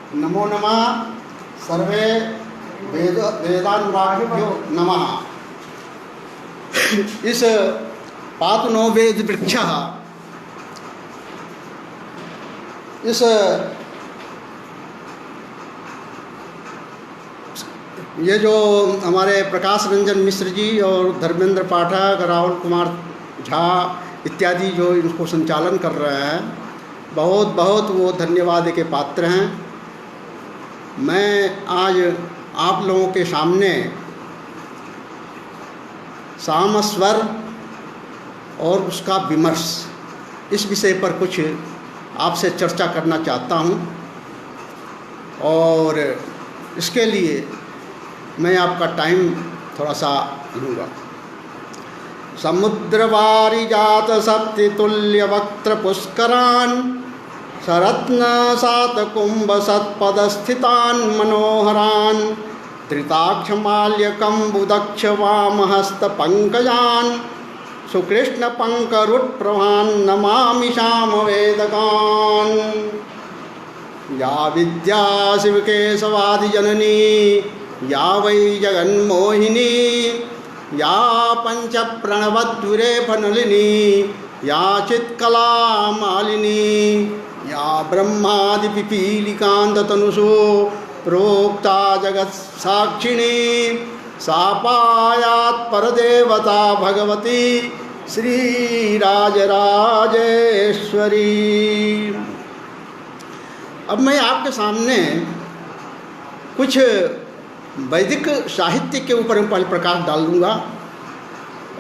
नमो नमः सर्वे वेदानुरागिभ्यो नमः। इस पातनो वेद वृक्षः, इस ये जो हमारे प्रकाश रंजन मिश्र जी और धर्मेंद्र पाठक, राहुल कुमार झा इत्यादि जो इनको संचालन कर रहे हैं, बहुत बहुत वो धन्यवाद के पात्र हैं। मैं आज आप लोगों के सामने सामस्वर और उसका विमर्श, इस विषय पर कुछ आपसे चर्चा करना चाहता हूँ और इसके लिए मैं आपका टाइम थोड़ा सा लूँगा। समुद्रवारिजात सप्तितुल्य वक्त्र पुष्करान् सरत्न सात कुंभ सत्पदस्थितान् मनोहरान् धृताक्ष माल्य कंबुदक्ष वामहस्त पंकजान् सुकृष्ण पंकरुत्प्रभान् नमामि सामवेदकान्। या विद्या शिवकेशवादि जननी या वै जगन्मोहिनी या पंच प्रणवद्विरे फनलिनी या चित्कला मालिनी या ब्रह्मादि पिपीलिकांत तनुषु प्रोक्ता जगत साक्षिणी सा पायात् परदेवता भगवती श्री राजराजेश्वरी। अब मैं आपके सामने कुछ वैदिक साहित्य के ऊपर पहले प्रकाश डाल दूँगा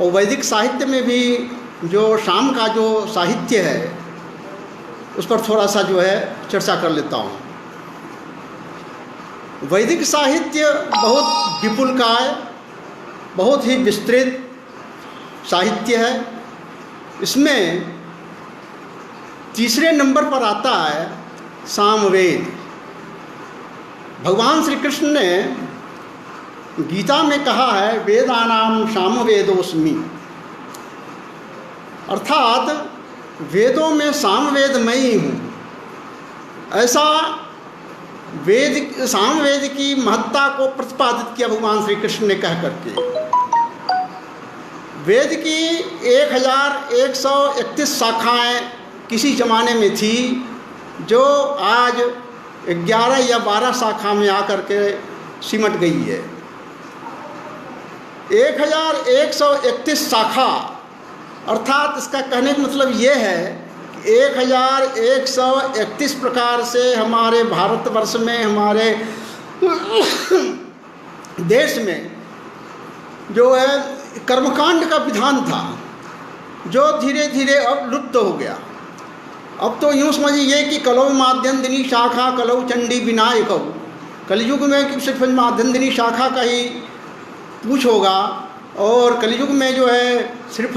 और वैदिक साहित्य में भी जो शाम का जो साहित्य है उस पर थोड़ा सा जो है चर्चा कर लेता हूँ। वैदिक साहित्य बहुत विपुलकाय, बहुत ही विस्तृत साहित्य है। इसमें तीसरे नंबर पर आता है सामवेद। भगवान श्री कृष्ण ने गीता में कहा है वेदानाम सामवेदोस्मि, अर्थात वेदों में सामवेद मैं ही हूँ। ऐसा सामवेद की महत्ता को प्रतिपादित किया भगवान श्री कृष्ण ने कह करके। वेद की 1131 शाखाएं किसी ज़माने में थी, जो आज 11 या 12 शाखा में आकर के सिमट गई है। 1131 शाखा अर्थात इसका कहने का मतलब ये है कि 1131 प्रकार से हमारे भारतवर्ष में, हमारे देश में जो है कर्मकांड का विधान था, जो धीरे धीरे अब लुप्त हो गया। अब तो यूँ समझिए कि कलौ माध्यन्दिनी शाखा कलौ चंडी विनायकौ, कलयुग में सिर्फ माध्यन्दिनी शाखा का ही पूछ होगा और कलयुग में जो है सिर्फ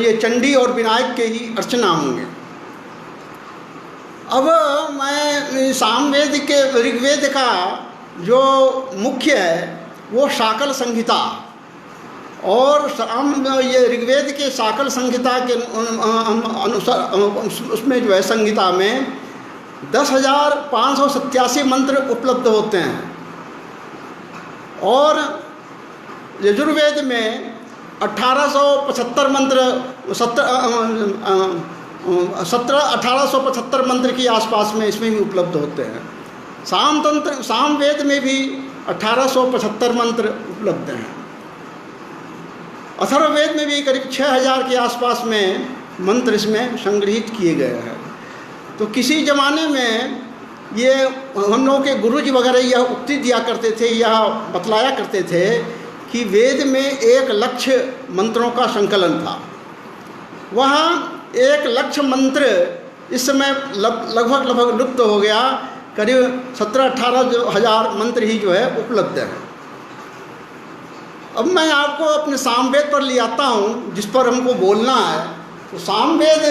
ये चंडी और विनायक के ही अर्चना होंगे। अब मैं सामवेद के ऋग्वेद का जो मुख्य है वो शाकल संहिता, और ये ऋग्वेद के शाकल संहिता के अनुसार उसमें जो है संहिता में 10,587 मंत्र उपलब्ध होते हैं और यजुर्वेद में 1875 मंत्र 1875 मंत्र के आसपास में इसमें भी उपलब्ध होते हैं। सामवेद में भी 1875 मंत्र उपलब्ध हैं। अथर्ववेद में भी करीब 6000 के आसपास में मंत्र इसमें संग्रहित किए गए हैं। तो किसी ज़माने में ये हम लोगों के गुरुजी वगैरह यह उक्ति दिया करते थे, यह बतलाया करते थे कि वेद में 1 लाख मंत्रों का संकलन था। वहाँ 1 लाख मंत्र इस समय लगभग लुप्त हो गया। करीब 17-18 हज़ार मंत्र ही जो है उपलब्ध है। अब मैं आपको अपने सामवेद पर ले आता हूँ जिस पर हमको बोलना है। तो सामवेद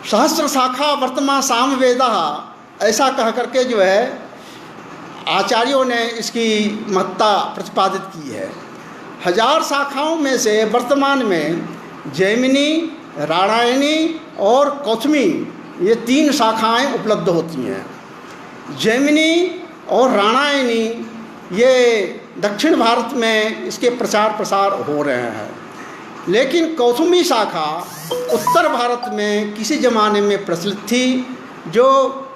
सहस्र शाखा वर्तमान सामवेदः ऐसा कह करके जो है आचार्यों ने इसकी महत्ता प्रतिपादित की है। 1000 शाखाओं में से वर्तमान में जैमिनी, रामायणी और कौथमी ये 3 शाखाएं उपलब्ध होती हैं। जैमिनी और रामायणी ये दक्षिण भारत में इसके प्रचार प्रसार हो रहे हैं, लेकिन कौसुमी शाखा उत्तर भारत में किसी ज़माने में प्रचलित थी, जो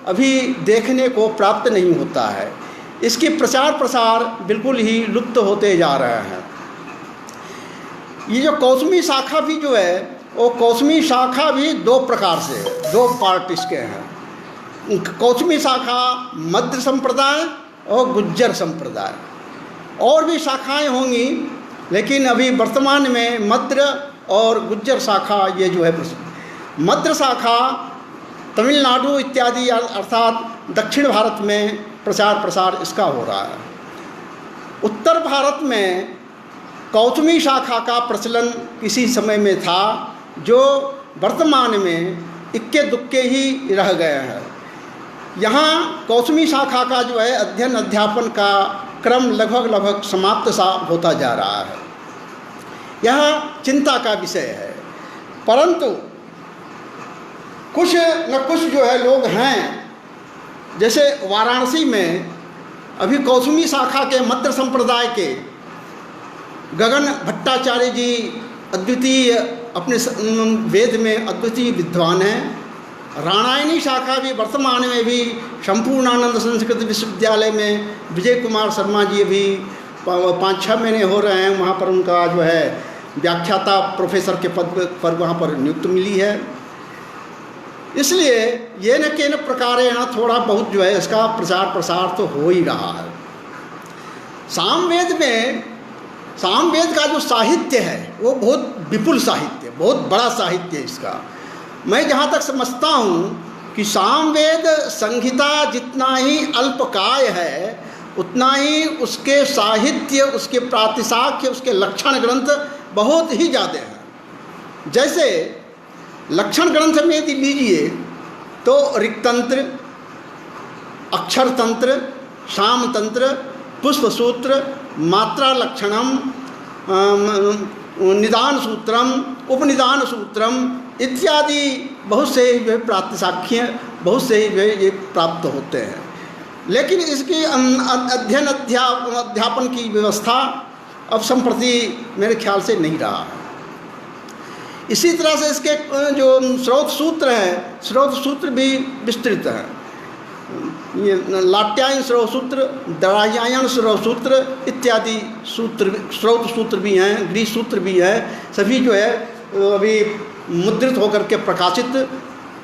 अभी देखने को प्राप्त नहीं होता है। इसके प्रचार प्रसार बिल्कुल ही लुप्त होते जा रहे हैं। ये जो कौसुमी शाखा भी जो है, वो कौसुमी शाखा भी 2 प्रकार से, 2 पार्ट इसके हैं। कौसुमी शाखा मध्य संप्रदाय और गुज्जर संप्रदाय। और भी शाखाएं होंगी, लेकिन अभी वर्तमान में मध्य और गुज्जर शाखा ये जो है प्रसिद्ध। मध्य शाखा तमिलनाडु इत्यादि अर्थात दक्षिण भारत में प्रचार प्रसार इसका हो रहा है। उत्तर भारत में कौसुमी शाखा का प्रचलन किसी समय में था, जो वर्तमान में इक्के दुक्के ही रह गए हैं। यहाँ कौसुमी शाखा का जो है अध्ययन अध्यापन का क्रम लगभग समाप्त सा होता जा रहा है। यह चिंता का विषय है, परंतु कुछ न कुछ जो है लोग हैं, जैसे वाराणसी में अभी कौसुमी शाखा के मध्य संप्रदाय के गगन भट्टाचार्य जी अद्वितीय, अपने वेद में अद्वितीय विद्वान हैं। रामायणी शाखा भी वर्तमान में भी संपूर्णानंद संस्कृत विश्वविद्यालय में विजय कुमार शर्मा जी अभी 5-6 महीने हो रहे हैं, वहाँ पर उनका जो है व्याख्याता प्रोफेसर के पद पर वहाँ पर नियुक्ति मिली है। इसलिए ये न के न प्रकारेण थोड़ा बहुत जो है इसका प्रचार प्रसार तो हो ही रहा है। सामवेद में, सामवेद का जो साहित्य है वो बहुत विपुल साहित्य, बहुत बड़ा साहित्य है इसका। मैं जहाँ तक समझता हूँ कि सामवेद संहिता जितना ही अल्पकाय है, उतना ही उसके साहित्य, उसके प्रातिशाख्य, उसके लक्षण ग्रंथ बहुत ही ज़्यादा हैं। जैसे लक्षण ग्रंथ में यदि लीजिए तो ऋक्तंत्र, अक्षर तंत्र, साम तंत्र, पुष्प सूत्र, मात्रा लक्षणम, निदान सूत्रम, उपनिदान सूत्रम इत्यादि बहुत से जो है प्रातिशाख्य, बहुत से जो है ये प्राप्त होते हैं। लेकिन इसकी अध्ययन अध्यापन की व्यवस्था अब संप्रति मेरे ख्याल से नहीं रहा है। इसी तरह से इसके जो स्रोत सूत्र हैं, स्रोत सूत्र भी विस्तृत हैं। ये लाट्यायन स्रोत सूत्र, दरायायन स्रोत सूत्र इत्यादि सूत्र, स्रोत सूत्र भी हैं, ग्रीस सूत्र भी हैं। सभी जो है अभी मुद्रित होकर के प्रकाशित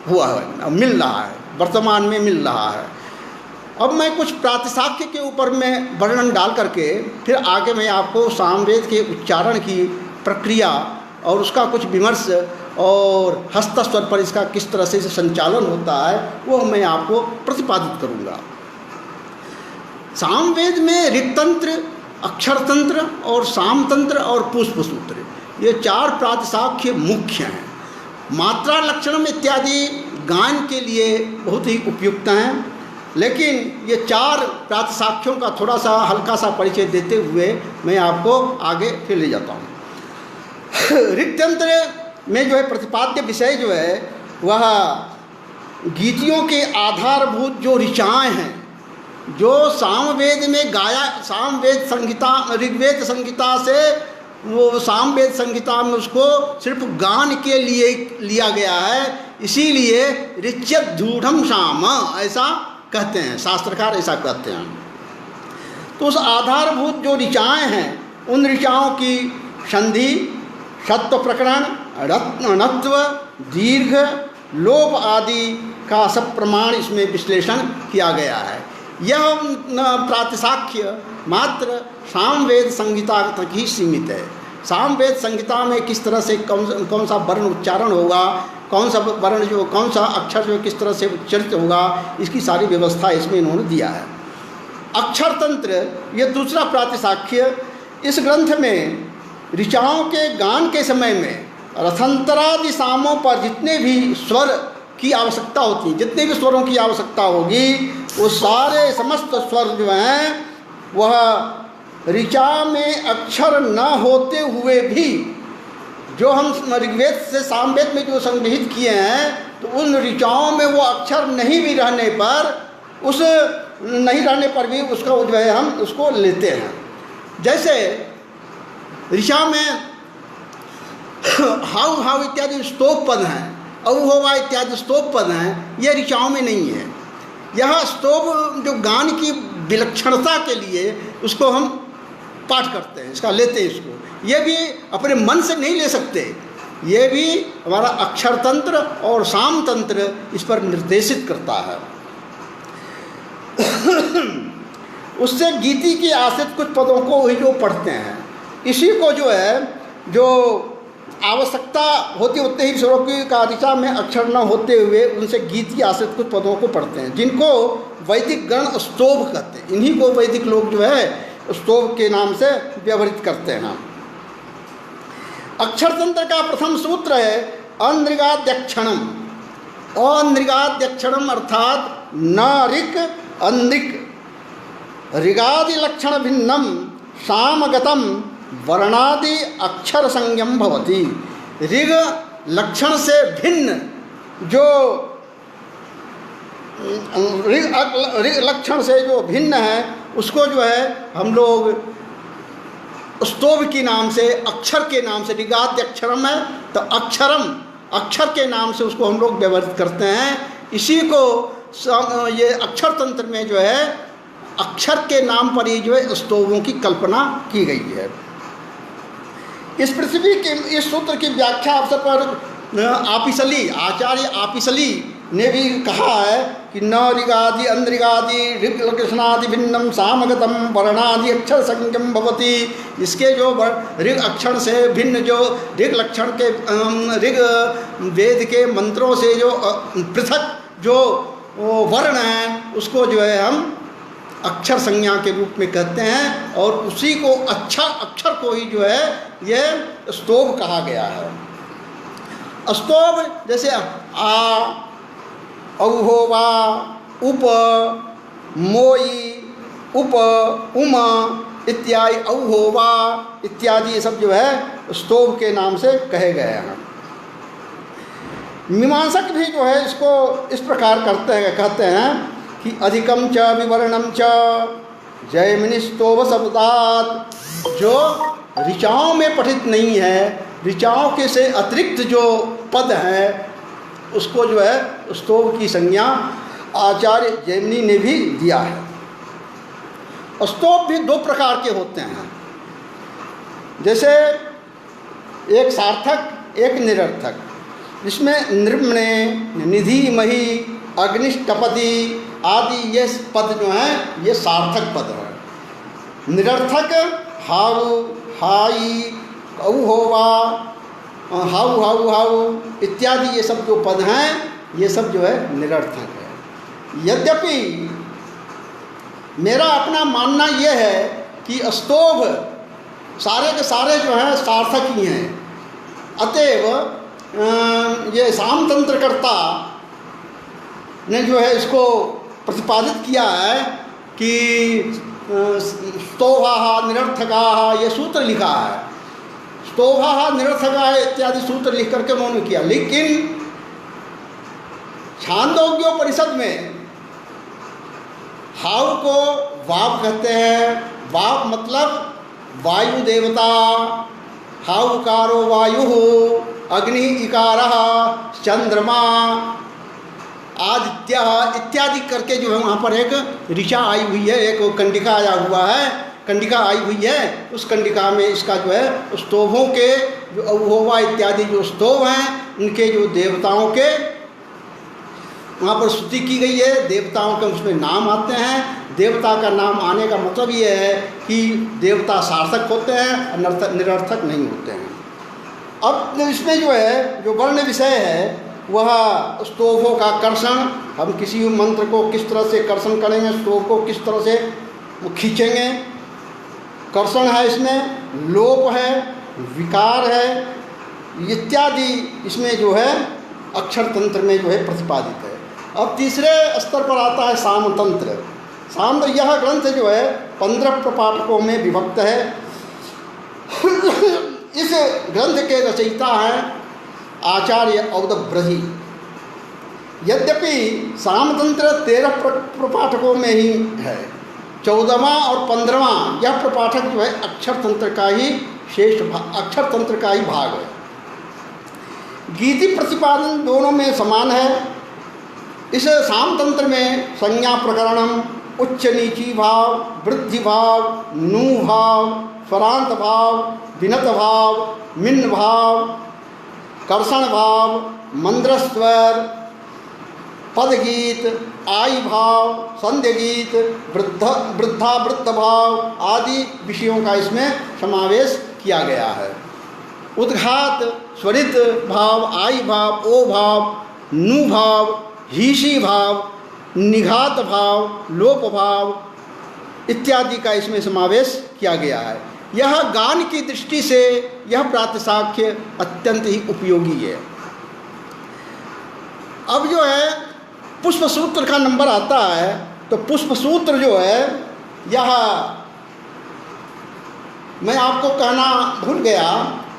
हुआ है, मिल रहा है, वर्तमान में मिल रहा है। अब मैं कुछ प्रातिशाख्य के ऊपर में वर्णन डाल करके फिर आगे मैं आपको सामवेद के उच्चारण की प्रक्रिया और उसका कुछ विमर्श और हस्तस्वर पर इसका किस तरह से संचालन होता है वो मैं आपको प्रतिपादित करूँगा। सामवेद में ऋक्तंत्र, अक्षरतंत्र और सामतंत्र और पुष्प सूत्र, ये 4 प्रातिशाख्य मुख्य हैं। मात्रा लक्षणम इत्यादि गान के लिए बहुत ही उपयुक्त हैं, लेकिन ये 4 प्रातिशाख्यों का थोड़ा सा हल्का सा परिचय देते हुए मैं आपको आगे फिर ले जाता हूँ। ऋक्तंत्र में जो है प्रतिपाद्य विषय जो है वह गीतियों के आधारभूत जो ऋचाएँ हैं, जो सामवेद में गाया, सामवेद संहिता, ऋग्वेद संहिता से वो सामवेद संहिता में उसको सिर्फ गान के लिए लिया गया है, इसीलिए ऋच्यत धूढ़म साम ऐसा कहते हैं, शास्त्रकार ऐसा कहते हैं। तो उस आधारभूत जो ऋचाएँ हैं, उन ऋचाओं की संधि, सत्व प्रकरण, णत्व, दीर्घ, लोप आदि का सब प्रमाण इसमें विश्लेषण किया गया है। यह प्रातिशाख्य मात्र सामवेद संहिता तक ही सीमित है। सामवेद संहिता में किस तरह से कौन सा वर्ण उच्चारण होगा, कौन सा वर्ण जो, कौन सा अक्षर जो किस तरह से उच्चरित होगा, इसकी सारी व्यवस्था इसमें इन्होंने दिया है। अक्षर तंत्र ये दूसरा प्रातिशाख्य, इस ग्रंथ में ऋचाओं के गान के समय में रथंतरादि सामों पर जितने भी स्वर की आवश्यकता होती है, जितने भी स्वरों की आवश्यकता होगी, वो सारे समस्त स्वर जो हैं वह ऋचा में अक्षर न होते हुए भी जो हम ऋग्वेद से सामवेद में जो संग्रहित किए हैं, तो उन ऋचाओं में वो अक्षर नहीं भी रहने पर भी उसका जो है हम उसको लेते हैं। जैसे ऋचा में हाउ हाउ इत्यादि स्तोभ पद हैं, औहोवा इत्यादि स्तोभ पद हैं, ये ऋचाओं में नहीं है। यह स्तोभ जो गान की विलक्षणता के लिए उसको हम पाठ करते हैं, इसका लेते हैं इसको। ये भी अपने मन से नहीं ले सकते, ये भी हमारा अक्षर तंत्र और साम तंत्र इस पर निर्देशित करता है। उससे गीति की आश्रित कुछ पदों को ही जो पढ़ते हैं, इसी को जो है जो आवश्यकता होती उतने ही स्वरों की कारिका में अक्षर न होते हुए उनसे गीत की आश्रित कुछ पदों को पढ़ते हैं, जिनको वैदिक गण स्तोभ कहते हैं। इन्हीं को वैदिक लोग जो है स्तोभ के नाम से व्यवहृत करते हैं। अक्षर तंत्र का प्रथम सूत्र है अनृगाद्यक्षणम। अनृगाद्यक्षणम अर्थात न ऋक् अनृक् ऋगादि लक्षण भिन्नम सामगतम वर्णादि अक्षर संज्ञम भवति। ऋग लक्षण से भिन्न जो ऋग लक्षण से जो भिन्न है उसको जो है हम लोग स्तोभ के नाम से, अक्षर के नाम से, ऋगाद्य अक्षरम है तो अक्षरम, अक्षर के नाम से उसको हम लोग व्यवहृत करते हैं। इसी को ये अक्षर तंत्र में जो है अक्षर के नाम पर ही जो है स्तोभों की कल्पना की गई है। इस पृथ्वी के इस सूत्र की व्याख्या अवसर पर आपिसली, आचार्य आपिसली ने भी कहा है कि न ऋगादि अनृगादि ऋग लक्षणादि भिन्नम सामगतम वर्णादि अक्षर संज्ञम भवति। इसके जो ऋग अक्षर से भिन्न जो ऋग लक्षण के ऋग वेद के मंत्रों से जो पृथक जो वर्ण है उसको जो है हम अक्षर संज्ञा के रूप में कहते हैं, और उसी को अच्छा अक्षर को ही जो है ये स्तोभ कहा गया है। स्तोभ जैसे आ, औहोवा, उप, मोई, उप, उम इत्यादि, औहोवा इत्यादि ये सब जो है स्तोभ के नाम से कहे गए हैं। मीमांसक भी जो है इसको इस प्रकार कहते हैं कि अधिकम च विवरणम च जैमिनी स्तोभ शब्दात्। जो ऋचाओं में पठित नहीं है, ऋचाओं के से अतिरिक्त जो पद है उसको जो है स्तोभ की संज्ञा आचार्य जैमिनी ने भी दिया है। स्तोभ भी दो प्रकार के होते हैं, जैसे एक सार्थक एक निरर्थक। जिसमें नृम्णे, निधि मही, अग्निष्टपति आदि ये पद जो हैं ये सार्थक पद हैं। निरर्थक हाउ, हाई, औहोवा, हाउ हाउ हाउ इत्यादि ये सब जो पद हैं ये सब जो है निरर्थक है। यद्यपि मेरा अपना मानना ये है कि स्तोभ सारे के सारे जो हैं सार्थक ही हैं। अतएव ये सामतंत्रकर्ता ने जो है इसको प्रतिपादित किया है कि स्तोभाः निरर्थकाः ये सूत्र लिखा है। स्तोभाः निरर्थकाः इत्यादि सूत्र लिख करके उन्होंने किया, लेकिन छांदोग्योपनिषद में हाउ को वाव कहते हैं। वाव मतलब वायु देवता, हाउकारो वायु, अग्नि इकारः चंद्रमा, आदित्य इत्यादि करके जो है वहाँ पर एक ऋचा आई हुई है, एक कंडिका आया हुआ है, कंडिका आई हुई है। उस कंडिका में इसका जो है स्तोभों के जो औहोवा इत्यादि जो स्तोभ हैं उनके जो देवताओं के वहाँ पर स्तुति की गई है। देवताओं के उसमें नाम आते हैं। देवता का नाम आने का मतलब ये है कि देवता सार्थक होते हैं, निरर्थक नहीं होते हैं। अब इसमें जो है जो वर्ण विषय है वह स्तोभों का कर्षण, हम किसी भी मंत्र को किस तरह से कर्षण करेंगे, स्तोभ को किस तरह से खींचेंगे, कर्षण है इसमें, लोप है, विकार है इत्यादि इसमें जो है अक्षर तंत्र में जो है प्रतिपादित है। अब तीसरे स्तर पर आता है सामतंत्र। सामतंत्र यह ग्रंथ जो है 15 प्रपाठकों में विभक्त है। इस ग्रंथ के रचयिता हैं आचार्य अवधब्रही। यद्यपि सामतंत्र 13 प्रपाठकों में ही है, 14वां और 15वां यह प्रपाठक जो है अक्षर तंत्र का ही अक्षर तंत्र का ही भाग है। गीति प्रतिपादन दोनों में समान है। इस सामतंत्र में संज्ञा प्रकरणम, उच्च नीची भाव, वृद्धि भाव, नू भाव, स्वरांत भाव, विनत भाव, मिन्न भाव, कर्षण भाव, मंद्रस्वर, पदगीत, आई भाव, संध्य गीत, वृद्धावृत्त भाव आदि विषयों का इसमें समावेश किया गया है। उद्घात, स्वरित भाव, आई भाव, ओ भाव, नु भाव, हीशी भाव, निघात भाव, लोप भाव इत्यादि का इसमें समावेश किया गया है। यह गान की दृष्टि से यह प्रातिशाख्य अत्यंत ही उपयोगी है। अब जो है पुष्प सूत्र का नंबर आता है, तो पुष्प सूत्र जो है यह मैं आपको कहना भूल गया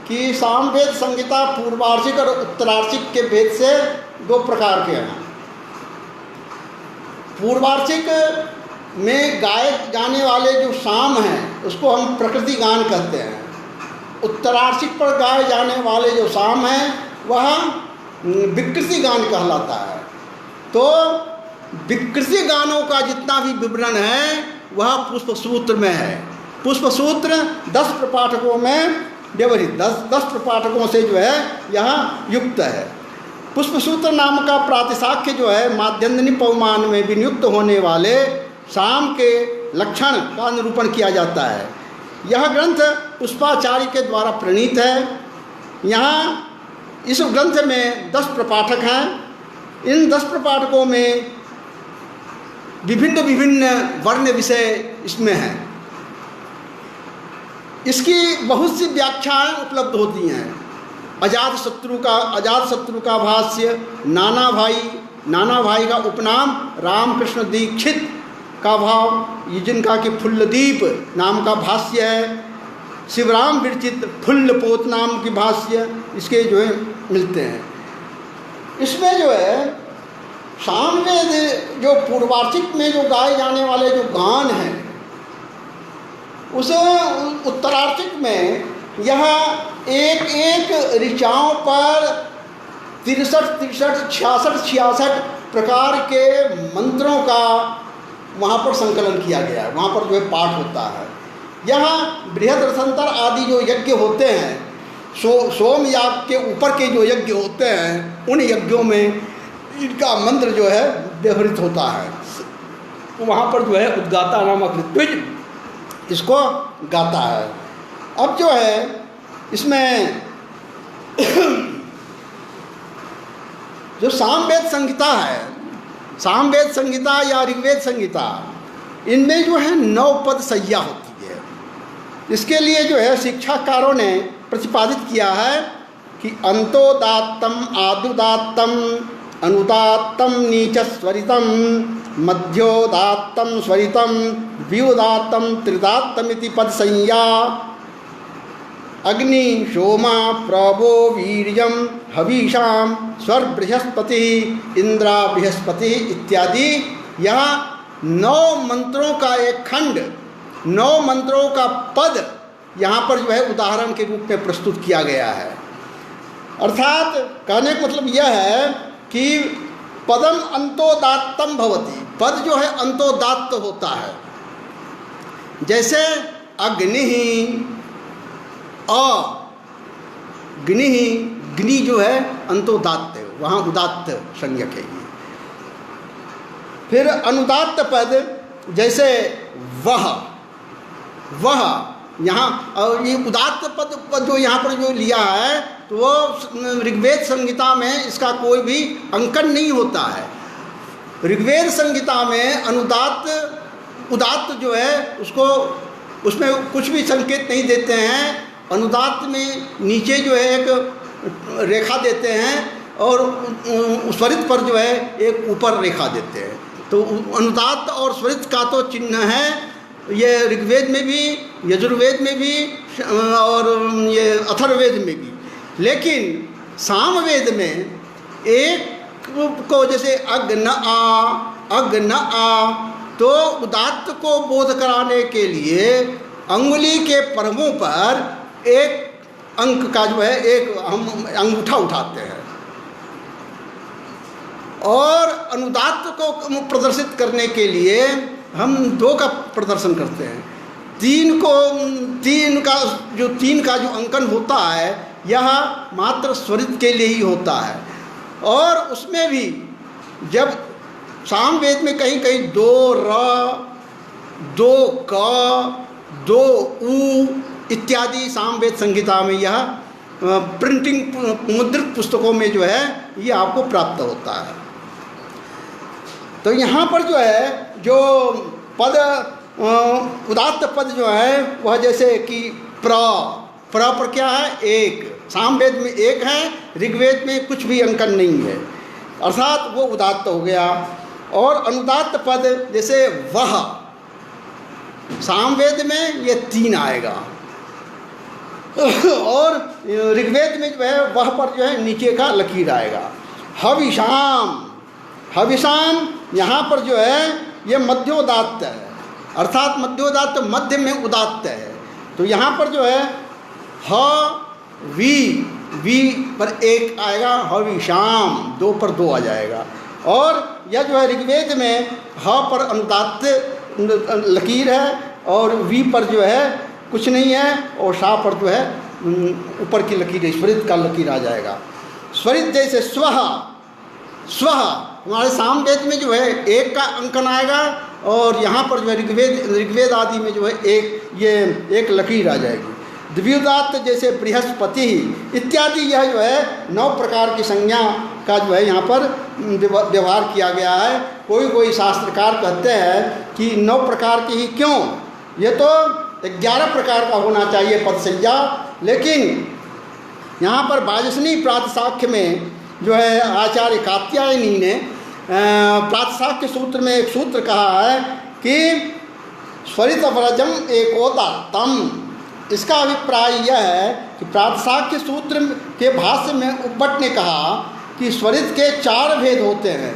कि सामवेद संहिता पूर्वार्चिक और उत्तरार्चिक के भेद से 2 प्रकार के हैं। पूर्वार्चिक में गाए जाने वाले जो साम हैं उसको हम प्रकृति गान कहते हैं। उत्तरार्चिक पर गाए जाने वाले जो साम हैं वह विकृति गान कहलाता है। तो विकृति गानों का जितना भी विवरण है वह पुष्प सूत्र में है। पुष्प सूत्र 10 प्रपाठकों में व्यवहित 10 प्रपाठकों से जो है यहाँ युक्त है। पुष्प सूत्र नाम का प्रातिशाख्य जो है माध्यन्दिनी पवमान में विनियुक्त होने वाले साम के लक्षण का निरूपण किया जाता है। यह ग्रंथ पुष्पाचार्य के द्वारा प्रणीत है। यहाँ इस ग्रंथ में 10 प्रपाठक हैं। इन 10 प्रपाठकों में विभिन्न विभिन्न वर्ण विषय इसमें हैं। इसकी बहुत सी व्याख्याएं उपलब्ध होती हैं। अजातशत्रु का भाष्य, नाना भाई का उपनाम रामकृष्ण दीक्षित का भाव, ये जिनका कि फुल्लदीप नाम का भाष्य है, शिवराम विरचित फुल्लपोत नाम की भाष्य इसके जो है मिलते हैं। इसमें जो है सामवेद जो पूर्वार्चिक में जो गाए जाने वाले जो गान हैं उस उत्तरार्चिक में यह एक ऋचाओं पर 66 प्रकार के मंत्रों का वहाँ पर संकलन किया गया है। वहाँ पर जो है पाठ होता है। यहाँ बृहद रथंतर आदि जो यज्ञ होते हैं, सोम याग के ऊपर के जो यज्ञ होते हैं उन यज्ञों में इनका मंत्र जो है व्यवहृत होता है। वहाँ पर जो है उद्गाता नामक ऋत्विज इसको गाता है। अब जो है इसमें जो सामवेद संहिता है, सामवेद संहिता या ऋग्वेद संहिता, इनमें जो है 9 पद सय्या होती है। इसके लिए जो है शिक्षाकारों ने प्रतिपादित किया है कि अंतोदात्तम, आदुदात्तम, अनुदात्तम नीचस्वरितम, मध्योदात्तम स्वरितम, व्युदात्तम त्रिदात्तमिति पद संज्ञा। अग्नि सोमा प्रभो वीर्यम हवीषाम स्वर बृहस्पति इंद्रा बृहस्पति इत्यादि। यहाँ 9 मंत्रों का एक खंड, 9 मंत्रों का पद यहाँ पर जो है उदाहरण के रूप में प्रस्तुत किया गया है। अर्थात कहने का मतलब यह है कि पदम अंतोदात्तम भवति, पद जो है अंतोदात्त होता है। जैसे अग्नि अग्नि, ग्नि जो है अंतोदात्त, वहाँ उदात्त संज्ञक है ये। फिर अनुदात्त पद जैसे वह यहाँ, और ये उदात्त पद जो यहाँ पर जो लिया है तो वो ऋग्वेद संहिता में इसका कोई भी अंकन नहीं होता है। ऋग्वेद संहिता में अनुदात्त उदात्त जो है उसको उसमें कुछ भी संकेत नहीं देते हैं। अनुदात्त में नीचे जो है एक रेखा देते हैं और स्वरित पर जो है एक ऊपर रेखा देते हैं। तो अनुदात्त और स्वरित का तो चिन्ह है ये ऋग्वेद में भी, यजुर्वेद में भी और ये अथर्ववेद में भी। लेकिन सामवेद में एक को जैसे अग न आ, तो उदात्त को बोध कराने के लिए अंगुली के पर्वों पर एक अंक का जो है एक हम अंगूठा उठाते हैं, और अनुदात्त को प्रदर्शित करने के लिए हम 2 का प्रदर्शन करते हैं। 3 का जो अंकन होता है यह मात्र स्वरित के लिए ही होता है। और उसमें भी जब सामवेद में कहीं कहीं 2 र, 2 क, 2 उ इत्यादि सामवेद संहिता में यह प्रिंटिंग मुद्रित पुस्तकों में जो है ये आपको प्राप्त होता है। तो यहाँ पर जो है जो पद उदात्त पद जो है वह जैसे कि प्र पर क्या है, एक। सामवेद में एक है, ऋग्वेद में कुछ भी अंकन नहीं है, अर्थात वो उदात्त हो गया। और अनुदात्त पद जैसे वह, सामवेद में ये 3 आएगा और ऋग्वेद में जो है वह पर जो है नीचे का लकीर आएगा। हविषाम, हविषाम यहाँ पर जो है ये मध्योदात्त है, अर्थात मध्योदात्त मध्य में उदात्त है। तो यहाँ पर जो है वी पर 1 आएगा, हविषाम 2 पर 2 आ जाएगा। और यह जो है ऋग्वेद में ह पर अनुदात्त लकीर है और वी पर जो है कुछ नहीं है, और शा पर जो है ऊपर की लकीर स्वरित का लकीर आ जाएगा। स्वरित जैसे स्वह, स्वह हमारे सामवेद में जो है 1 का अंकन आएगा, और यहाँ पर जो है ऋग्वेद आदि में जो है एक लकीर आ जाएगी। द्विउदात्त जैसे बृहस्पति इत्यादि, यह जो है 9 प्रकार की संज्ञा का जो है यहाँ पर व्यवहार किया गया है। कोई शास्त्रकार कहते हैं कि 9 प्रकार की ही क्यों, ये तो 11 प्रकार का होना चाहिए पदसंज्ञा। लेकिन यहाँ पर वाजसनी प्रातशाख्य में जो है आचार्य कात्यायनी ने प्रातशाख्य सूत्र में एक सूत्र कहा है कि स्वरित व्रजम एकोदात्तम। इसका अभिप्राय यह है कि प्रातशाख्य सूत्र के भाष्य में उब्बट ने कहा कि स्वरित के 4 भेद होते हैं,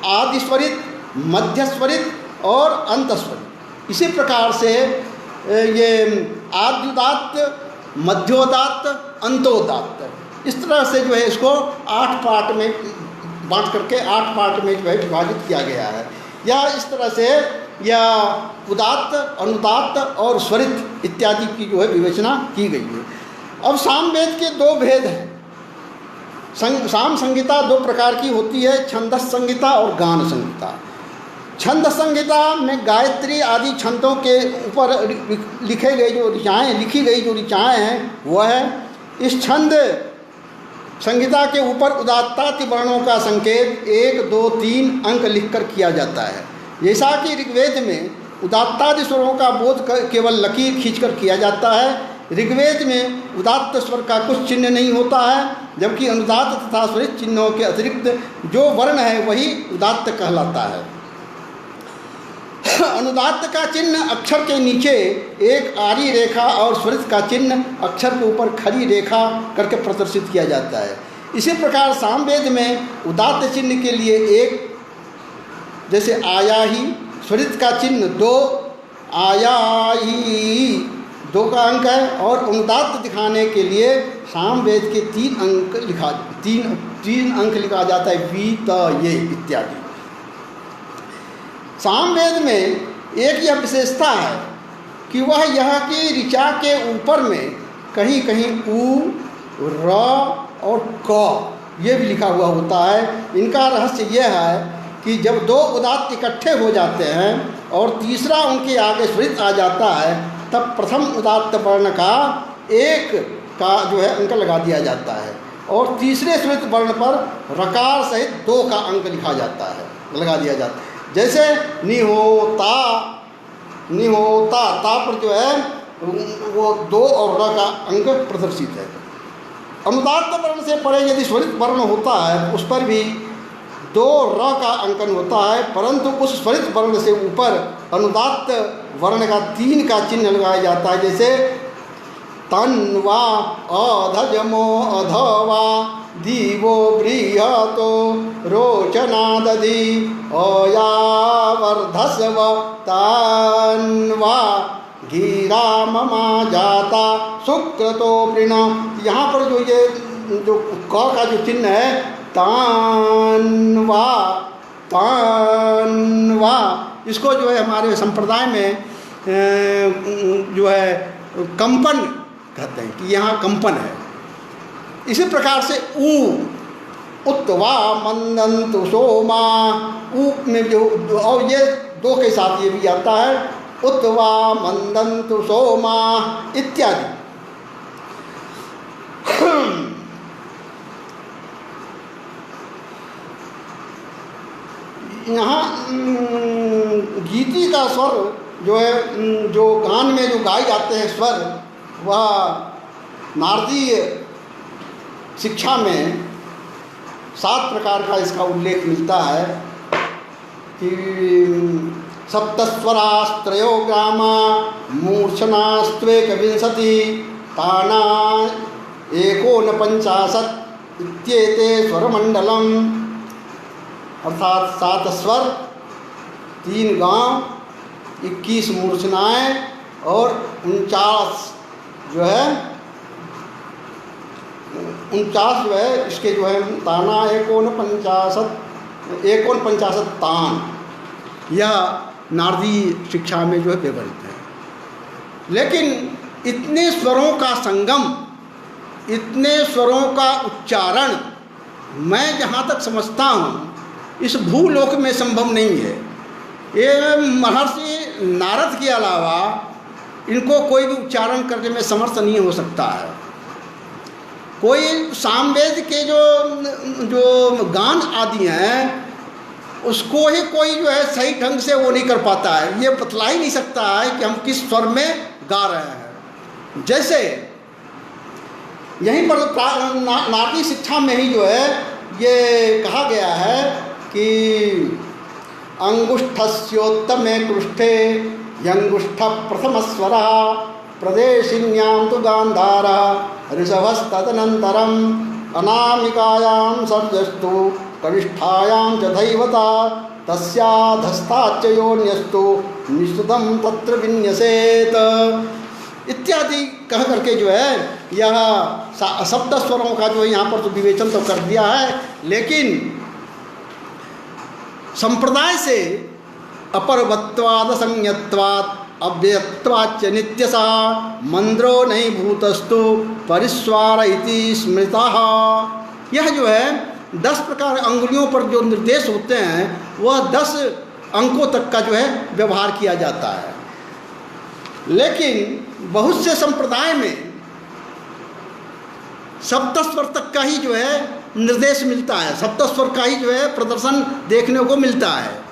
आदि स्वरित, मध्य स्वरित और अंत स्वरित। इसी प्रकार से ये आद्युदात्त, मध्योदात्त, अंतोदात्त, इस तरह से जो है इसको 8 पार्ट में बांट करके 8 पार्ट में जो है विभाजित किया गया है। या इस तरह से या उदात्त, अनुदात्त और स्वरित इत्यादि की जो है विवेचना की गई है। अब सामवेद के 2 भेद हैं। साम संहिता 2 प्रकार की होती है, छंदस संहिता और गान संहिता। छंद संहिता में गायत्री आदि छंदों के ऊपर लिखी गई जो ऋचाएँ हैं वह है। इस छंद संहिता के ऊपर उदात्तादि वर्णों का संकेत 1, 2, 3 अंक लिखकर किया जाता है। जैसा कि ऋग्वेद में उदात्तादि स्वरों का बोध केवल लकीर खींचकर किया जाता है, ऋग्वेद में उदात्त स्वर का कुछ चिन्ह नहीं होता है, जबकि अनुदात्त तथा स्वरित चिन्हों के अतिरिक्त जो वर्ण है वही उदात्त कहलाता है। अनुदात्त का चिन्ह अक्षर के नीचे एक आरी रेखा और स्वरित का चिन्ह अक्षर के ऊपर खड़ी रेखा करके प्रदर्शित किया जाता है। इसी प्रकार सामवेद में उदात्त चिन्ह के लिए 1 जैसे आया ही, स्वरित का चिन्ह 2, आया ही 2 का अंक है, और अनुदात्त दिखाने के लिए सामवेद के 3 अंक लिखा जाता है, वी, त, ये इत्यादि। सामवेद में एक यह विशेषता है कि वह यह कि ऋचा के ऊपर में कहीं कहीं उ, र और क ये भी लिखा हुआ होता है। इनका रहस्य यह है कि जब 2 उदात्त इकट्ठे हो जाते हैं और तीसरा उनके आगे स्वरित आ जाता है, तब प्रथम उदात्त वर्ण का 1 का जो है अंक लगा दिया जाता है, और तीसरे स्वरित वर्ण पर रकार सहित 2 का अंक लगा दिया जाता है। जैसे निहोता, ता पर जो है वो 2 और र का अंक प्रदर्शित है। अनुदात्त वर्ण से परे यदि स्वरित वर्ण होता है उस पर भी 2 र का अंकन होता है, परंतु उस स्वरित वर्ण से ऊपर अनुदात्त वर्ण का 3 का चिन्ह लगाया जाता है, जैसे तन्वा अधजमो अधवा दीवो बृहतो रोचनादधि अयावर्धस्व तन्वा गीरा ममा जाता सुक्रतो प्रीण। यहाँ पर जो ये जो क का जो चिन्ह है तान्वा तान्वा, इसको जो है हमारे संप्रदाय में जो है कंपन कहते हैं कि यहाँ कंपन है। इसी प्रकार से ऊ उत्वा मंदंतु सोमा, ऊ में जो और ये 2 के साथ ये भी आता है उत्वा मंदंतु सोमा इत्यादि। यहाँ गीति का स्वर जो है, जो गान में जो गाए जाते हैं स्वर, वह नारदीय शिक्षा में 7 प्रकार का इसका उल्लेख मिलता है कि सप्तस्वरास्त्रयो ग्रामा मूर्छनास्त्वेकविंशति ताना 51 इत्येते स्वरमंडलम, अर्थात 7 स्वर 3 गांव 21 मूर्छनाएँ और 49 जो है 49 जो है इसके जो है ताना 51 तान, यह नारदी शिक्षा में जो है व्यवहारित है। लेकिन इतने स्वरों का संगम, इतने स्वरों का उच्चारण मैं जहाँ तक समझता हूँ इस भूलोक में संभव नहीं है। ये महर्षि नारद के अलावा इनको कोई भी उच्चारण करने में समर्थ नहीं हो सकता है। कोई सामवेद के जो गान आदि हैं उसको ही कोई जो है सही ढंग से वो नहीं कर पाता है, ये बतला ही नहीं सकता है कि हम किस स्वर में गा रहे हैं। जैसे यहीं पर नारदी शिक्षा में ही जो है ये कहा गया है कि अंगुष्ठस्योत्तमे पृष्ठे यंगुष्ठ प्रथम स्वर प्रदेशिन्यां तु गांधार ऋषभस्तदनन्तरम् अनामिकायां सर्जस्तु कनिष्ठायां च दैवता तस्याधस्ताच्च योन्यस्तु निस्तुतं तत्र विन्यसेत इत्यादि कह करके जो है यह सप्त स्वरों का जो है यहाँ पर तो विवेचन तो कर दिया है। लेकिन संप्रदाय से अपरवत्वाद संज्ञत्वात् अव्ययत्वाच्च नित्यसा मंद्रो नहीं भूतस्तु परिस्वार इति स्मृतः। यह जो है 10 प्रकार अंगुलियों पर जो निर्देश होते हैं वह 10 अंकों तक का जो है व्यवहार किया जाता है। लेकिन बहुत से संप्रदाय में सप्तस्वर तक का ही जो है निर्देश मिलता है, सप्तस्वर का ही जो है प्रदर्शन देखने को मिलता है।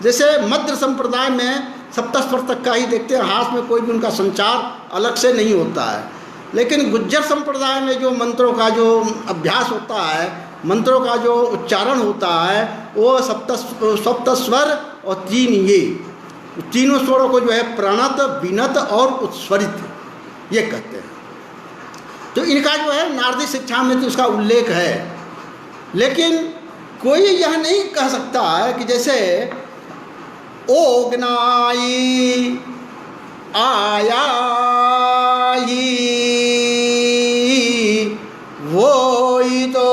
जैसे मध्य संप्रदाय में सप्तस्वर तक का ही देखते हैं, हाथ में कोई भी उनका संचार अलग से नहीं होता है। लेकिन गुज्जर संप्रदाय में जो मंत्रों का जो अभ्यास होता है, मंत्रों का जो उच्चारण होता है, वो सप्तस्वर और 3 ये तीनों स्वरों को जो है प्रणत, विनत और उत्स्वरित ये कहते हैं। तो इनका जो है नारदी शिक्षा में तो इसका उल्लेख है। लेकिन कोई यह नहीं कह सकता है कि जैसे ओगनाई आयाई वोई तो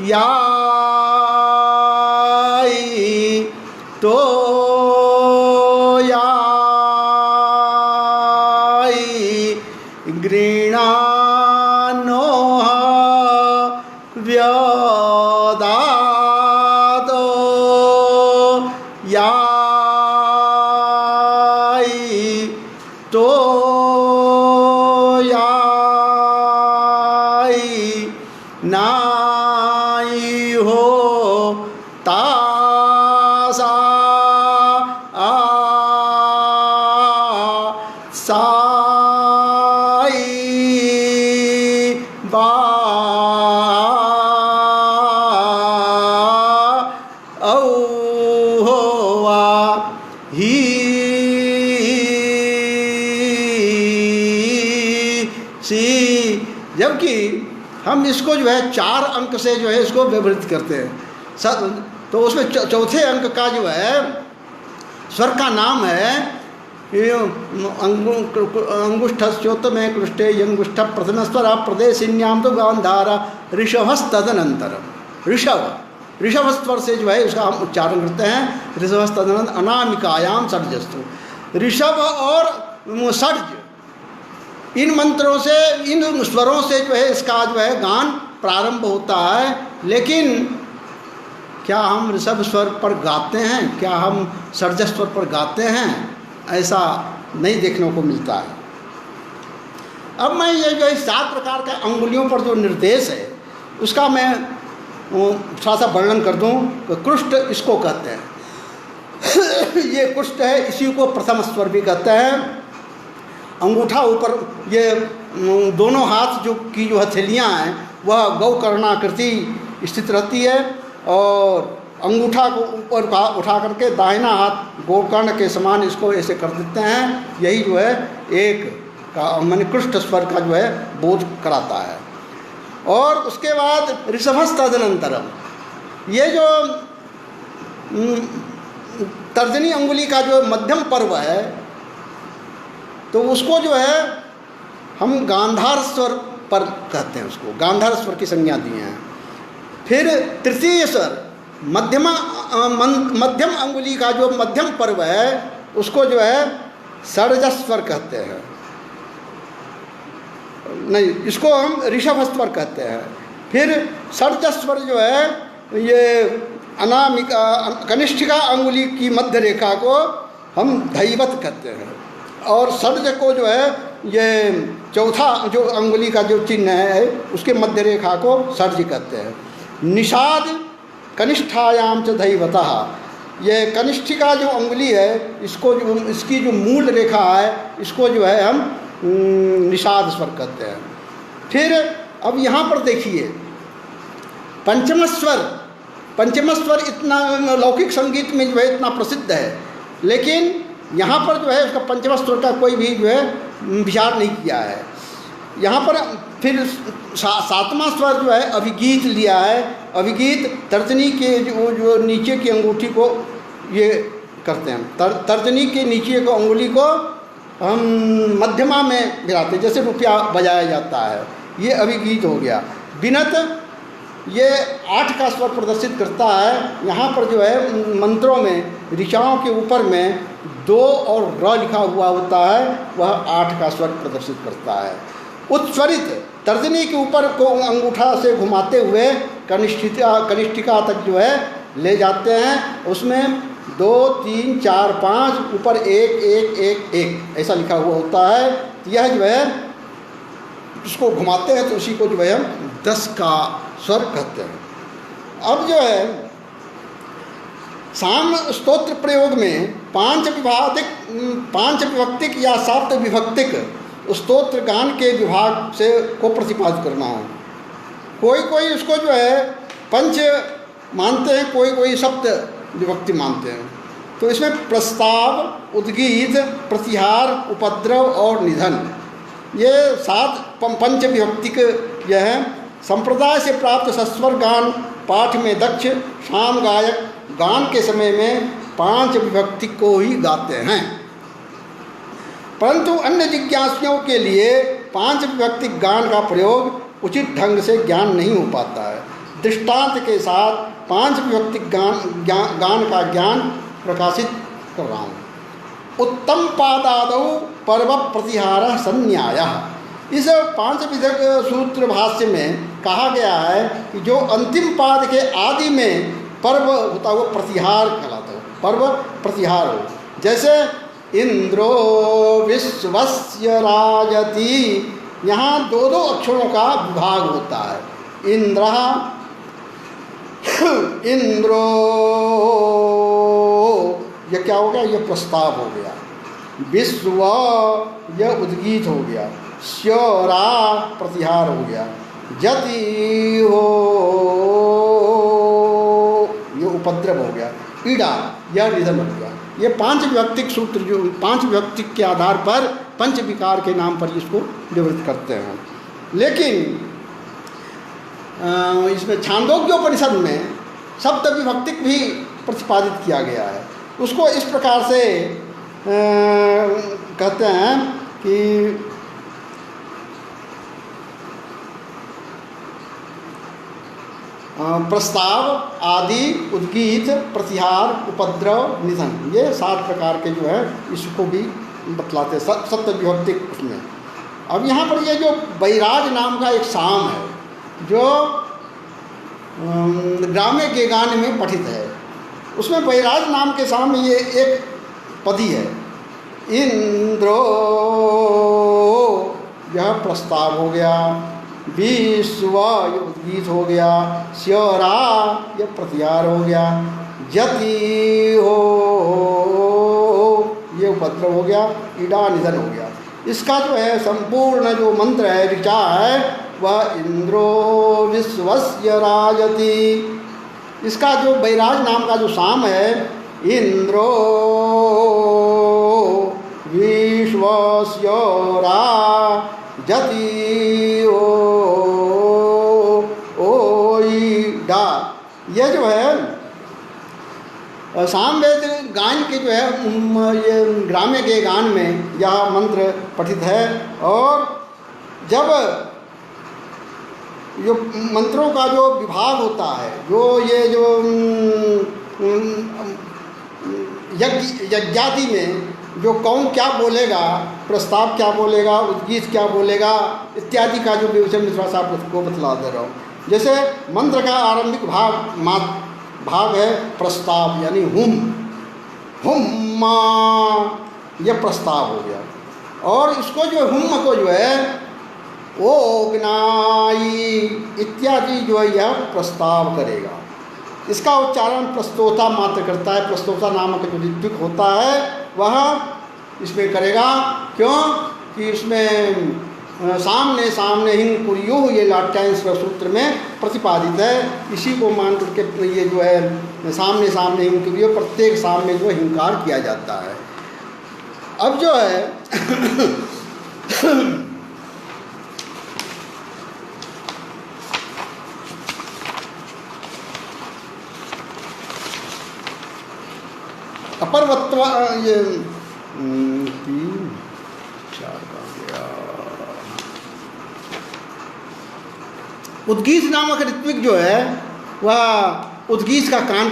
याई तो याई गृणानो व्यदातो याई तो याई नाई हो तासा आ साई बा औ हो वा ही हम इसको जो है 4 अंक से जो है इसको व्यवहित करते हैं। तो उसमें चौथे अंक का जो है स्वर का नाम है अंगुष्ठस्योत में कृष्टे यंगुष्ठ प्रथम स्वर प्रदेशिन्याम तो गांधारा ऋषभस्तदनंतरम। ऋषभ स्वर से जो है उसका हम उच्चारण करते हैं। ऋषभस्तदनंतर अनामिकायाम षड्जस्तु। ऋषभ और षड्ज इन मंत्रों से, इन स्वरों से जो है इसका जो है गान प्रारंभ होता है। लेकिन क्या हम ऋषभ स्वर पर गाते हैं, क्या हम षड्ज स्वर पर गाते हैं, ऐसा नहीं देखने को मिलता है। अब मैं ये जो 7 प्रकार के अंगुलियों पर जो निर्देश है उसका मैं थोड़ा सा वर्णन कर दूं। तो कृष्ट इसको कहते हैं, ये कृष्ट है, इसी को प्रथम स्वर भी कहते हैं। अंगूठा ऊपर, ये दोनों हाथ जो हथेलियाँ हैं वह गौकर्णाकृति स्थित रहती है और अंगूठा को ऊपर उठा करके दाहिना हाथ गोकर्ण के समान इसको ऐसे कर देते हैं। यही जो है एक का माने कृष्ण स्वर का जो है बोध कराता है। और उसके बाद ऋषभस्तदनंतरम, ये जो तर्जनी अंगुली का जो मध्यम पर्व है तो उसको जो है हम गांधार स्वर पर कहते हैं, उसको गांधार स्वर की संज्ञा दी हैं। फिर तृतीय स्वर मध्यम अंगुली का जो मध्यम पर्व है उसको जो है षड्ज स्वर कहते हैं, नहीं इसको हम ऋषभ स्वर कहते हैं। फिर षड्ज स्वर जो है ये अनामिका कनिष्ठिका अंगुली की मध्य रेखा को हम धैवत कहते हैं और षड्ज को जो है ये चौथा जो अंगुली का जो चिन्ह है उसके मध्य रेखा को षड्ज कहते हैं। निषाद कनिष्ठायाम च धैवतः, ये कनिष्ठिका जो अंगुली है इसको जो इसकी जो मूल रेखा है इसको जो है हम निषाद स्वर कहते हैं। फिर अब यहाँ पर देखिए पंचम स्वर इतना लौकिक संगीत में जो है इतना प्रसिद्ध है, लेकिन यहाँ पर जो है उसका पंचम स्वर का कोई भी जो है विचार नहीं किया है। यहाँ पर फिर 7वां स्वर जो है अभिगीत लिया है। अभिगीत तर्जनी के जो नीचे की अंगूठी को ये करते हैं, तर्जनी के नीचे को अंगुली को हम मध्यमा में गिराते हैं, जैसे रुपया बजाया जाता है, ये अभिगीत हो गया। बिनत ये 8 का स्वर प्रदर्शित करता है। यहाँ पर जो है मंत्रों में ऋचाओं के ऊपर में 2 और र लिखा हुआ होता है, वह 8 का स्वर प्रदर्शित करता है। उत्स्वरित तर्जनी के ऊपर को अंगूठा से घुमाते हुए कनिष्ठिका तक जो है ले जाते हैं, उसमें 2 3 4 5 ऊपर 1 1 1 1 ऐसा लिखा हुआ होता है। यह जो है इसको घुमाते हैं तो उसी को जो है हम 10 का स्वर कहते हैं। अब जो है साम स्तोत्र प्रयोग में 5 विभक्तिक या साप्त विभक्तिक स्तोत्र गान के विभाग से को प्रतिपादित करना है। कोई उसको जो है पंच मानते हैं, कोई सप्त विभक्ति मानते हैं। तो इसमें प्रस्ताव, उद्गीत, प्रतिहार, उपद्रव और निधन, ये 7 पंच विभक्तिक यह है। संप्रदाय से प्राप्त सस्वर गान पाठ में दक्ष शाम गायक गान के समय में 5 विभक्ति को ही गाते हैं, परंतु अन्य जिज्ञासुओं के लिए 5 विभक्ति गान का प्रयोग उचित ढंग से ज्ञान नहीं हो पाता है। दृष्टांत के साथ 5 विभक्ति गान का ज्ञान प्रकाशित कर रहा हूँ। उत्तम पादादौ पर्व प्रतिहार संन्याय, इस 5 विधक सूत्र भाष्य में कहा गया है कि जो अंतिम पाद के आदि में पर्व होता है वो प्रतिहार कहलाता है, पर्व प्रतिहार हो। जैसे इंद्रो विश्वस्य राजति, यहाँ 2 अक्षरों का विभाग होता है। इंद्रो यह क्या हो गया, यह प्रस्ताव हो गया। विश्व यह उद्गीत हो गया। स्यरा प्रतिहार हो गया। यति हो यह उपद्रव हो गया। ईड़ा यह निधन हो गया। ये 5 विभक्तिक सूत्र जो 5 विभक्तिक के आधार पर पंच विकार के नाम पर इसको निवृत्त करते हैं। लेकिन इसमें छांदोग्योपनिषद में शब्द विभक्ति भी प्रतिपादित किया गया है। उसको इस प्रकार से कहते हैं कि प्रस्ताव, आदि, उद्गीत, प्रतिहार, उपद्रव, निधन, ये 7 प्रकार के जो है इसको भी बतलाते हैं सत्य विभक्ति उसमें। अब यहाँ पर ये जो बैराज नाम का एक साम है जो ग्राम्य के गान में पठित है, उसमें बैराज नाम के साम ये एक पदी है। इंद्रो यह प्रस्ताव हो गया, विश्व ये उद्गीत हो गया, स्यरा ये प्रतिहार हो गया, जति हो ये उपद्रव हो गया, ईडा निधन हो गया। इसका जो है संपूर्ण जो मंत्र है, ऋचा है, वह इंद्रो विश्वस्य राजति। इसका जो बैराज नाम का जो साम है, इंद्रो विश्वस्य राजति ईडा, यह जो है सामवेद गान के जो है ये ग्राम्य के गान में यह मंत्र पठित है। और जब जो मंत्रों का जो विभाग होता है, जो ये जो यज्ञादि में जो कौन क्या बोलेगा, प्रस्ताव क्या बोलेगा, उद्गीत क्या बोलेगा इत्यादि का जो विवरण मैं थोड़ा सा आपको बतला दे रहा हूँ। जैसे मंत्र का आरंभिक भाग है प्रस्ताव, यानी हुम, हुम्मा, यह प्रस्ताव हो गया। और इसको जो हुम को जो है ओग्नाई इत्यादि जो है यह प्रस्ताव करेगा। इसका उच्चारण प्रस्तोता मात्र करता है। प्रस्तोता नामक जो ऋत्विक होता है वह इसमें करेगा। क्यों कि इसमें सामने सामने हिंग कुरियो ये लाट्यायन सूत्र में प्रतिपादित है। इसी को मान करके ये जो है सामने सामने हिंग कुरियो, प्रत्येक सामने जो हिंकार किया जाता है। अब जो है अपर्वत्वा ये 3 4 का गया। उद्गीत नामक ऋत्विक जो है वह उद्गीत का गान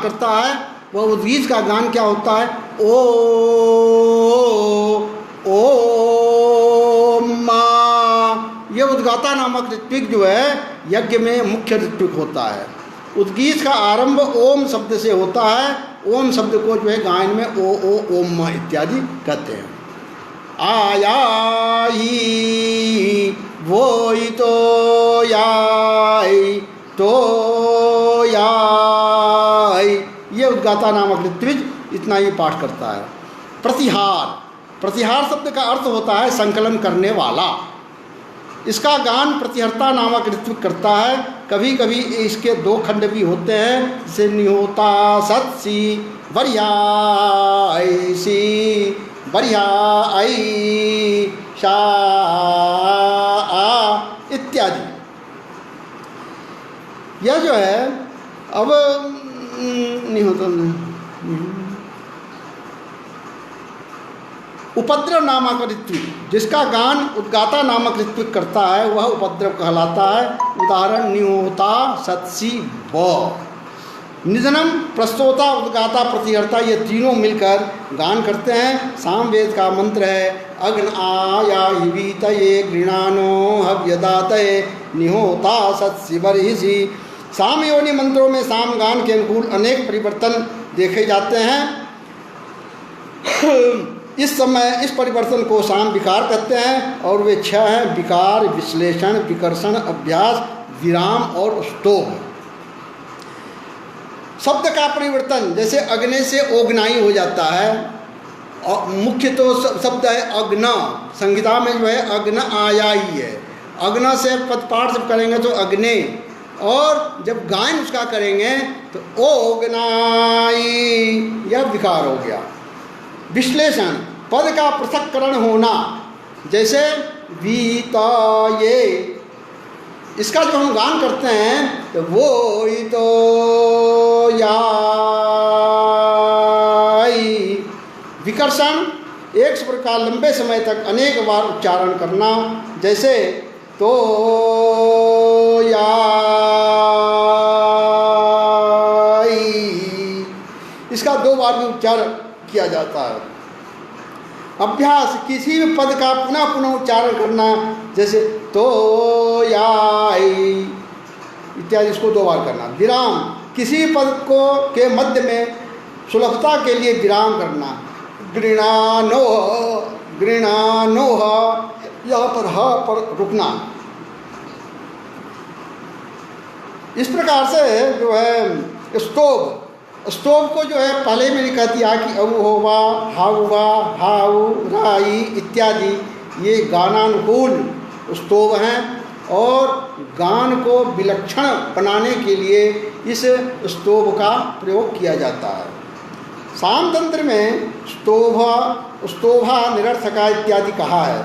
करता है। वह उद्गीत का गान क्या होता है? ओ मा। यह उद्गाता नामक ऋत्विक जो है यज्ञ में मुख्य ऋत्विक होता है। उद्गीत का आरंभ ओम शब्द से होता है। ओम शब्द को जो है गायन में ओ ओम इत्यादि कहते हैं। आयाई वोई तो याई तो याई, ये उद्गाता नामक ऋत्विज इतना ही पाठ करता है। प्रतिहार, प्रतिहार शब्द का अर्थ होता है संकलन करने वाला। इसका गान प्रतिहर्ता नामक ऋत्विक करता है। कभी कभी इसके 2 खंड भी होते हैं, जैसे निहोता सत्सी बरियाईसी बरियाई शा इत्यादि। यह जो है अब निहोता उपद्रव नामक ऋत्विक, जिसका गान उद्गाता नामक ऋत्विक करता है, वह उपद्रव कहलाता है। उदाहरण निहोता सत्सी व। निधनम प्रस्तोता उद्गाता प्रतिहर्ता ये तीनों मिलकर गान करते हैं। सामवेद का मंत्र है अग्न आया हिवीतये गृणानो हव्यदातये निहोता सत्सी बर्हिषि। सामयोनि मंत्रों में साम गान के अनुकूल अनेक परिवर्तन देखे जाते हैं। इस समय इस परिवर्तन को साम विकार कहते हैं और वे 6 हैं: विकार, विश्लेषण, विकर्षण, अभ्यास, विराम और स्तोभ। शब्द का परिवर्तन जैसे अग्नि से ओग्नाई हो जाता है। और मुख्य तो शब्द है अग्न, संहिता में जो है अग्न आयाई है। अग्न से पदपाठ जब करेंगे तो अग्नि, और जब गायन उसका करेंगे तो ओग्नाई, यह विकार हो गया। विश्लेषण, पद का पृथक्करण होना, जैसे वीताये इसका जब हम गान करते हैं तो वो ही तो याई, विकर्षण एक स्वर का लंबे समय तक अनेक बार उच्चारण करना, जैसे तो याई, इसका 2 बार भी उच्चारण किया जाता है। अभ्यास किसी भी पद का पुनः पुनः उच्चारण करना, जैसे तो याई इत्यादि, इसको 2 बार करना। विराम किसी पद को के मध्य में सुलभता के लिए विराम करना, गृणानोह गृणानोह, यहाँ पर ह पर रुकना। इस प्रकार से जो है स्तोभ, स्तोभ को जो है पहले मैंने कह दिया कि औ होवा, हाउवा, हाउ, राई इत्यादि ये गानानुकूल स्तोभ हैं और गान को विलक्षण बनाने के लिए इस स्तोभ का प्रयोग किया जाता है। सामतंत्र में स्तोभा स्तोभा निरर्थका इत्यादि कहा है।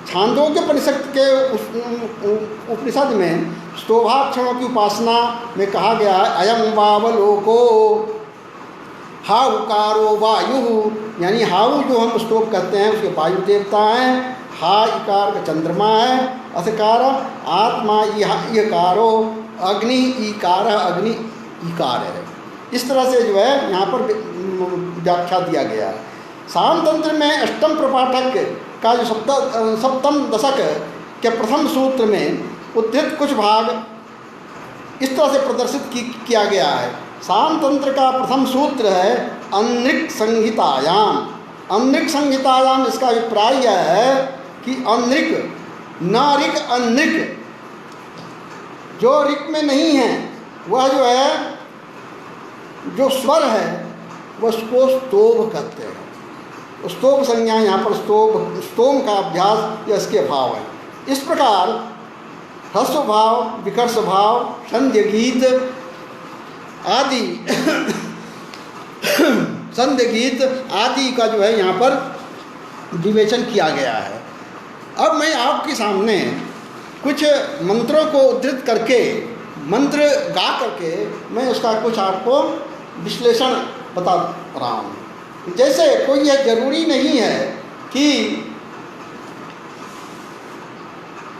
छांदोग्योपनिषद के उपनिषद में स्तोभाक्षरों की उपासना में कहा गया है, अयं वावलोको हाउकारो वायु, यानी हाउ जो हम स्तोभ कहते हैं उसके वायु देवता हैं, हा इकार का चंद्रमा है, अथकार आत्मा, इकारो अग्नि, इकार अग्नि इकार है। इस तरह से जो है यहाँ पर व्याख्या दिया गया है। सामतंत्र में अष्टम प्रपाठक का जो सप्तम दशक के प्रथम सूत्र में उद्धृत कुछ भाग इस तरह से प्रदर्शित किया गया है। सामतंत्र का प्रथम सूत्र है अनृक् संहितायाम। अनृक् संहितायाम इसका अभिप्राय यह है कि अनृक् न ऋक् अनृक्, जो ऋक् में नहीं है वह जो है जो स्वर है वह उसको स्तोभ कहते हैं। स्तोभ संज्ञा यहाँ पर स्तोम का अभ्यास या इसके भाव है। इस प्रकार ह्रस्व भाव, विकर्ष भाव, संध्य गीत आदि संध्य गीत आदि का जो है यहाँ पर विवेचन किया गया है। अब मैं आपके सामने कुछ मंत्रों को उद्धृत करके, मंत्र गा करके मैं उसका कुछ आपको विश्लेषण बता रहा हूँ। जैसे कोई यह जरूरी नहीं है कि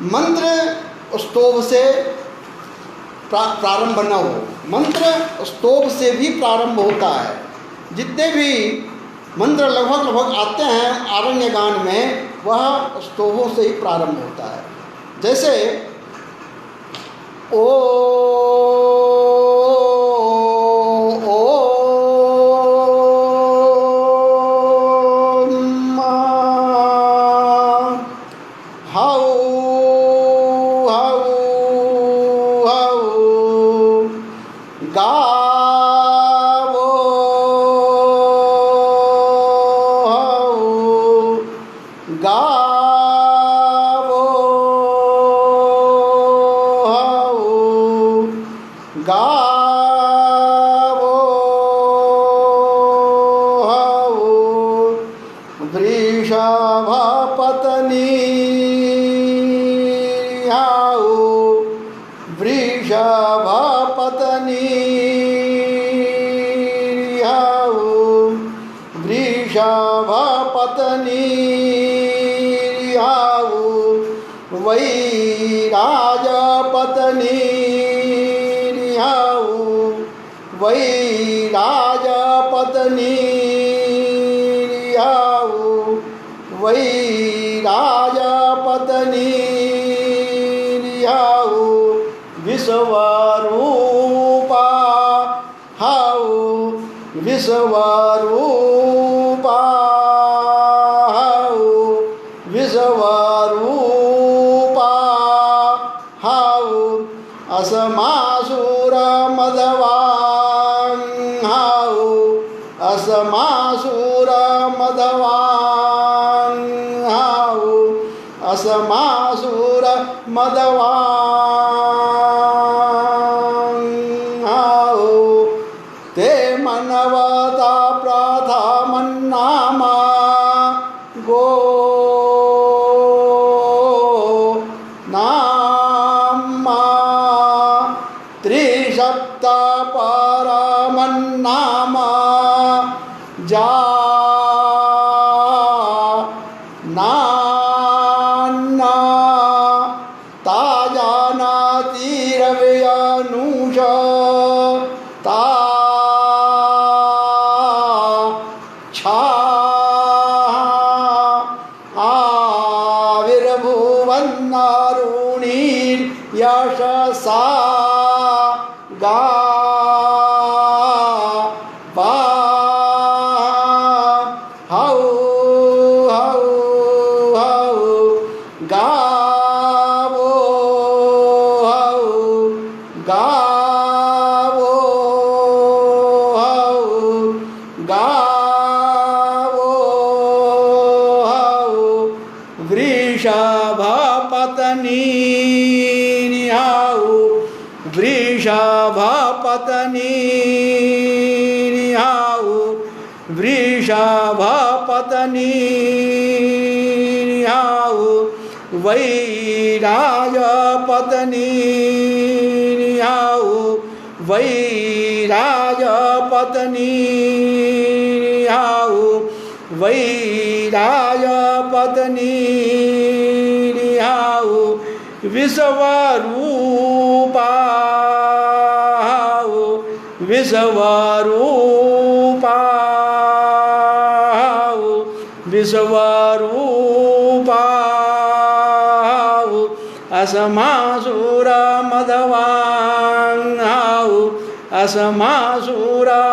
मंत्र स्तोभ से प्रारंभ न हो, मंत्र स्तोभ से भी प्रारंभ होता है। जितने भी मंत्र लगभग आते हैं आरण्य गान में वह स्तोभों से ही प्रारंभ होता है। जैसे ओ विश्वरूपा हाउ विश्वरूपा हाउ विश्वरूपा हाउ असमासुर मधवां हाउ असमासुर मधवां हाउ असमासुर मधवां हाउ ते मनवता प्रथमन्नामा गो नामा भगवन्नाम जा नान्ना ताजानातिरव्यनुष ता छा आविर्भुवन्नारुणीर्यशसा गा बा हौ हौ हौ गावो हौ गावो हौ गावो हौ वृषभपत्नी वृषभपत्नी वृषभपत्नी वैराजपत्नी वैराजपत्नी वैराजपत्नी विश्वरूपा विश्वरूपा विश्वरूपा असमासुरमदवान् असमासुरमदवान्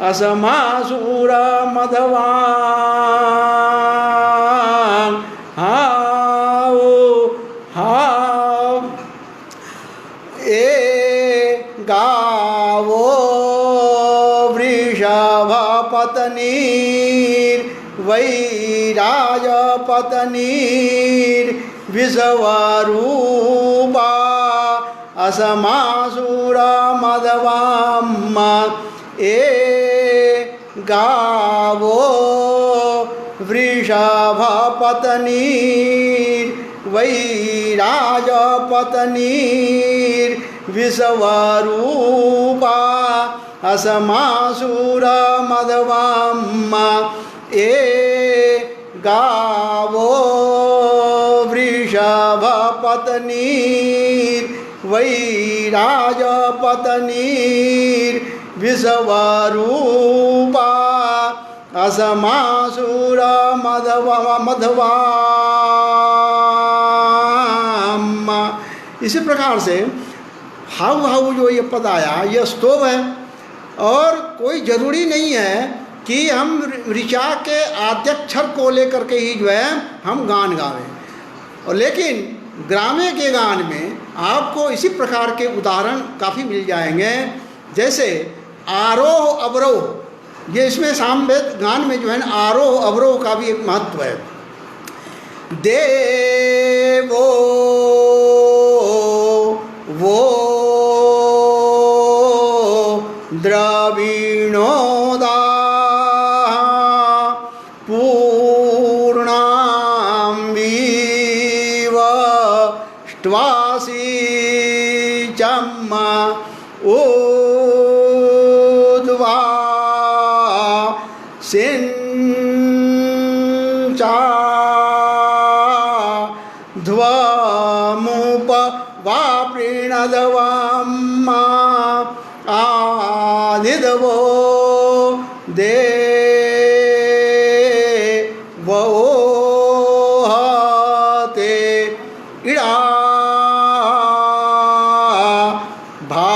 असमासुरमदवान् गावो वैराजपत्नीर्विश्वरूपा असमासुरमदवाम् गावो वृषभपत्नीर्वैराजपत्नीर्विश्वरूपा असमासुरमदवाम् गावो वृषभपत्नीर्वैराजपत्नीर्विश्वरूपा असमासुरमदवाम्। इसी प्रकार से हाउ हाउ जो ये पद आया यह स्तोभ है, और कोई ज़रूरी नहीं है कि हम ऋचा के आद्याक्षर को लेकर के ही जो है हम गान गावें, और लेकिन ग्राम्य के गान में आपको इसी प्रकार के उदाहरण काफ़ी मिल जाएंगे, जैसे आरोह अवरोह। ये इसमें सामवेद गान में जो है ना आरोह अवरोह का भी एक महत्व है। देवो वो द्रविणोदा पूर्णाम्बीव ष्ट्वासी चम्मा उद्वा सिंचा ध्वमुप वा प्रीणदवाम्मा आदिदवो देवो हते इडा भा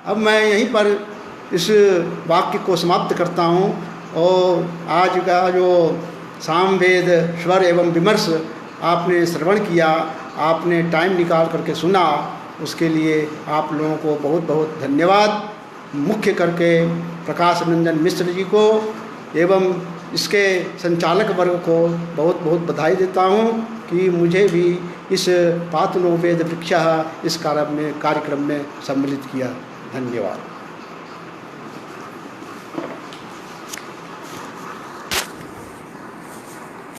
अब मैं यहीं पर इस वाक्य को समाप्त करता हूँ, और आज का जो सामवेद स्वर एवं विमर्श आपने श्रवण किया, आपने टाइम निकाल करके सुना, उसके लिए आप लोगों को बहुत बहुत धन्यवाद। मुख्य करके प्रकाश रंजन मिश्र जी को एवं इसके संचालक वर्ग को बहुत बहुत बधाई देता हूँ कि मुझे भी इस पातनो वेद वृक्षः इस कार्यक्रम में सम्मिलित किया। धन्यवाद।